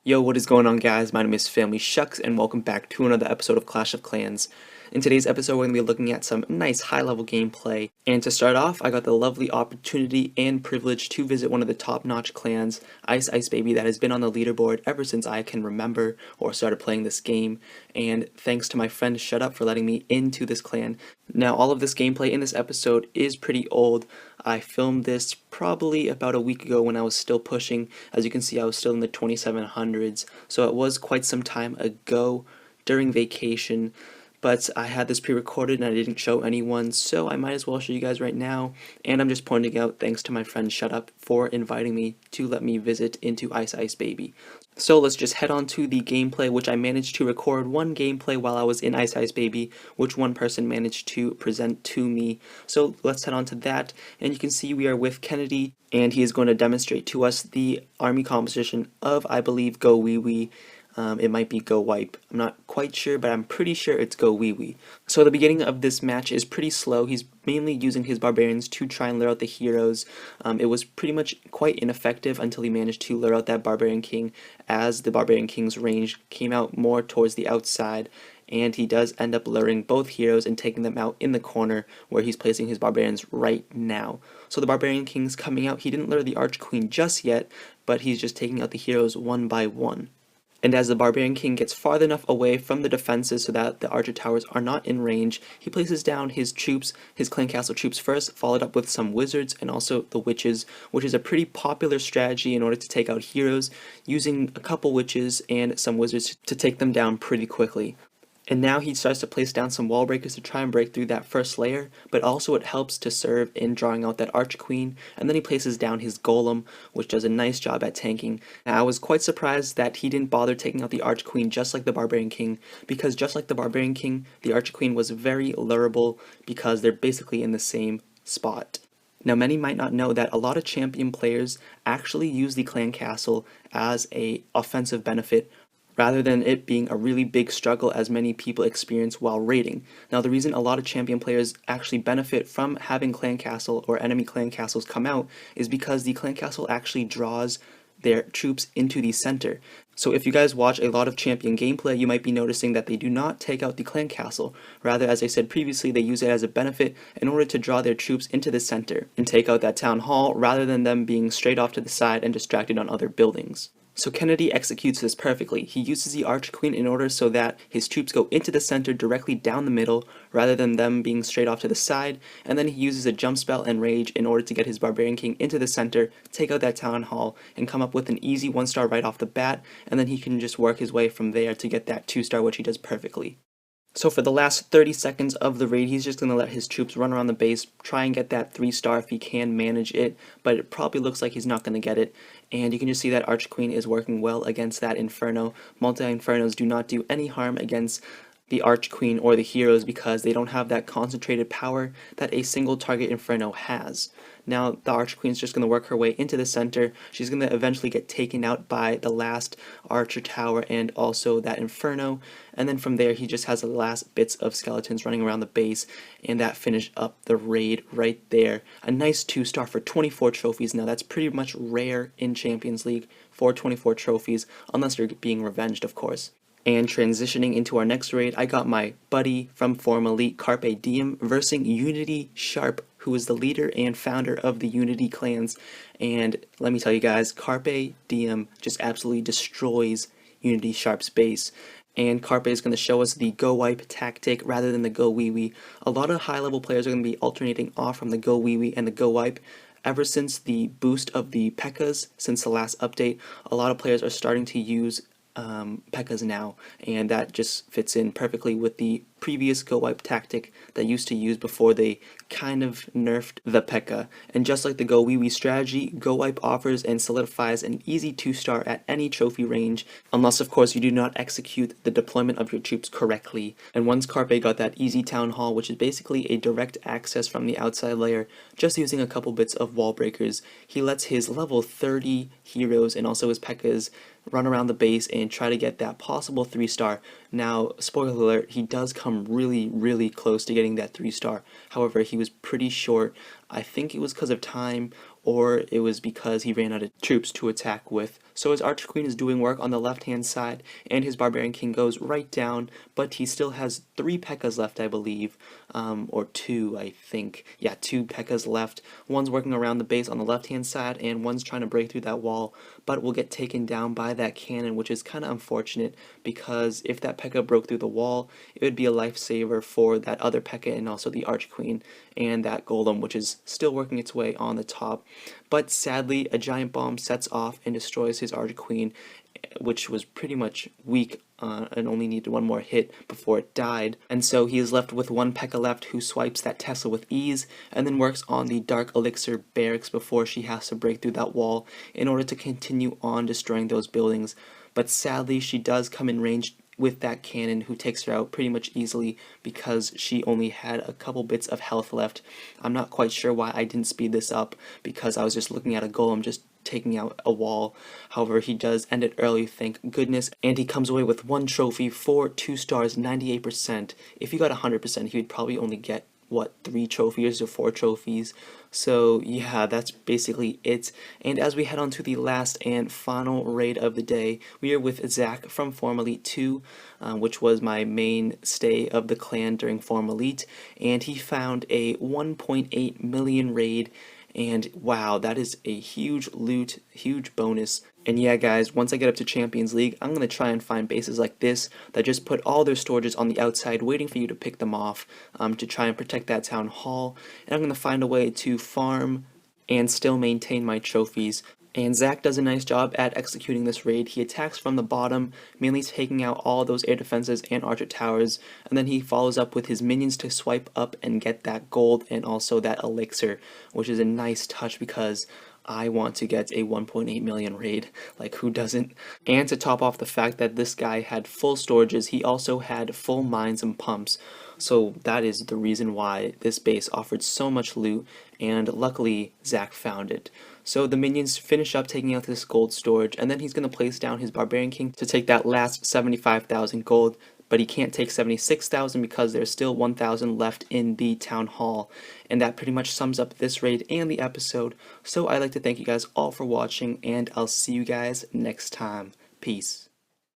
Yo, what is going on, guys? My name is Phamily Shucks, and welcome back to another episode of Clash of Clans. In today's episode, we're going to be looking at some nice high-level gameplay. And to start off, I got the lovely opportunity and privilege to visit one of the top-notch clans, Ice Ice Baby, that has been on the leaderboard ever since I can remember or started playing this game. And thanks to my friend Shut Up for letting me into this clan. Now, all of this gameplay in this episode is pretty old. I filmed this probably about a week ago when I was still pushing. As you can see, I was still in the 2700s, so it was quite some time ago during vacation. But I had this pre-recorded and I didn't show anyone, so I might as well show you guys right now. And I'm just pointing out thanks to my friend Shut Up for inviting me to let me visit into Ice Ice Baby. So let's just head on to the gameplay, which I managed to record one gameplay while I was in Ice Ice Baby, which one person managed to present to me. So let's head on to that, and you can see we are with Kennedy, and he is going to demonstrate to us the army composition of, I believe, GoWiPe. It might be GoWiPe. I'm not quite sure, but I'm pretty sure it's GoWiPe. So the beginning of this match is pretty slow. He's mainly using his barbarians to try and lure out the heroes. It was pretty much quite ineffective until he managed to lure out that barbarian king, as the barbarian king's range came out more towards the outside, and he does end up luring both heroes and taking them out in the corner where he's placing his barbarians right now. So the barbarian king's coming out. He didn't lure the archqueen just yet, but he's just taking out the heroes one by one. And as the Barbarian King gets far enough away from the defenses so that the archer towers are not in range, he places down his troops, his clan castle troops first, followed up with some wizards and also the witches, which is a pretty popular strategy in order to take out heroes, using a couple witches and some wizards to take them down pretty quickly. And now he starts to place down some wall breakers to try and break through that first layer, but also it helps to serve in drawing out that archqueen, and then he places down his golem, which does a nice job at tanking. Now, I was quite surprised that he didn't bother taking out the archqueen just like the barbarian king, because just like the barbarian king, the archqueen was very lureable because they're basically in the same spot. Now, many might not know that a lot of champion players actually use the clan castle as a offensive benefit rather than it being a really big struggle as many people experience while raiding. Now, the reason a lot of champion players actually benefit from having clan castle or enemy clan castles come out is because the clan castle actually draws their troops into the center. So if you guys watch a lot of champion gameplay, you might be noticing that they do not take out the clan castle. Rather, as I said previously, they use it as a benefit in order to draw their troops into the center and take out that town hall rather than them being straight off to the side and distracted on other buildings. So Kennedy executes this perfectly. He uses the archqueen in order so that his troops go into the center directly down the middle rather than them being straight off to the side, and then he uses a jump spell and rage in order to get his barbarian king into the center, take out that town hall, and come up with an easy 1-star right off the bat, and then he can just work his way from there to get that 2-star, which he does perfectly. So for the last 30 seconds of the raid, he's just going to let his troops run around the base, try and get that 3-star if he can manage it, but it probably looks like he's not going to get it. And you can just see that Archqueen is working well against that Inferno. Multi-Infernos do not do any harm against the Archqueen or the heroes because they don't have that concentrated power that a single target Inferno has. Now the Archqueen's just going to work her way into the center. She's going to eventually get taken out by the last Archer Tower and also that Inferno, and then from there he just has the last bits of skeletons running around the base, and that finished up the raid right there. A nice 2-star for 24 trophies. Now that's pretty much rare in Champions League for 24 trophies, unless you're being revenged, of course. And transitioning into our next raid, I got my buddy from Phamily, Carpe Diem, versing Unity Sharp, who is the leader and founder of the Unity clans. And let me tell you guys, Carpe Diem just absolutely destroys Unity Sharp's base. And Carpe is going to show us the GoWiPe tactic rather than the GoWiPe. A lot of high-level players are going to be alternating off from the GoWiPe and the GoWiPe. Ever since the boost of the P.E.K.K.A.s, since the last update, a lot of players are starting to use P.E.K.K.A.s now, and that just fits in perfectly with the previous GoWiPe tactic that used to use before they kind of nerfed the P.E.K.K.A. And just like the GoWiPe strategy, GoWiPe offers and solidifies an easy 2-star at any trophy range, unless of course you do not execute the deployment of your troops correctly. And once Carpe got that easy town hall, which is basically a direct access from the outside layer, just using a couple bits of wall breakers, he lets his level 30 heroes and also his P.E.K.K.A.s run around the base and try to get that possible 3-star. Now, spoiler alert, he does come really close to getting that 3-star. However, he was pretty short. I think it was because of time or it was because he ran out of troops to attack with. So his Archer Queen is doing work on the left-hand side, and his Barbarian King goes right down, but he still has 3 P.E.K.K.A.s left, I believe, or 2, I think. Yeah, 2 P.E.K.K.A.s left. One's working around the base on the left-hand side, and one's trying to break through that wall, but will get taken down by that cannon, which is kind of unfortunate, because if that P.E.K.K.A. broke through the wall, it would be a lifesaver for that other P.E.K.K.A. and also the Archer Queen, and that Golem, which is still working its way on the top. But sadly, a giant bomb sets off and destroys his Archer Queen, which was pretty much weak and only needed one more hit before it died. And so he is left with 1 P.E.K.K.A. left, who swipes that Tesla with ease and then works on the Dark Elixir barracks before she has to break through that wall in order to continue on destroying those buildings. But sadly, she does come in range with that cannon, who takes her out pretty much easily because she only had a couple bits of health left. I'm not quite sure why I didn't speed this up, because I was just looking at a golem just taking out a wall. However, he does end it early, thank goodness, and he comes away with 1 trophy for 2 stars, 98%. If he got 100%, he would probably only get, what, 3 trophies or 4 trophies. So yeah, that's basically it. And as we head on to the last and final raid of the day, we are with Zach from Form Elite 2, which was my mainstay of the clan during Form Elite, and he found a 1.8 million raid. And wow, that is a huge loot, huge bonus. And yeah guys, once I get up to Champions League, I'm going to try and find bases like this that just put all their storages on the outside waiting for you to pick them off, to try and protect that town hall. And I'm going to find a way to farm and still maintain my trophies. And Zach does a nice job at executing this raid. He attacks from the bottom, mainly taking out all those air defenses and archer towers, and then he follows up with his minions to swipe up and get that gold and also that elixir, which is a nice touch because I want to get a 1.8 million raid, like who doesn't? And to top off the fact that this guy had full storages, he also had full mines and pumps. So that is the reason why this base offered so much loot, and luckily Zach found it. So the minions finish up taking out this gold storage, and then he's going to place down his Barbarian King to take that last 75,000 gold, but he can't take 76,000 because there's still 1,000 left in the town hall. And that pretty much sums up this raid and the episode. So I'd like to thank you guys all for watching, and I'll see you guys next time. Peace.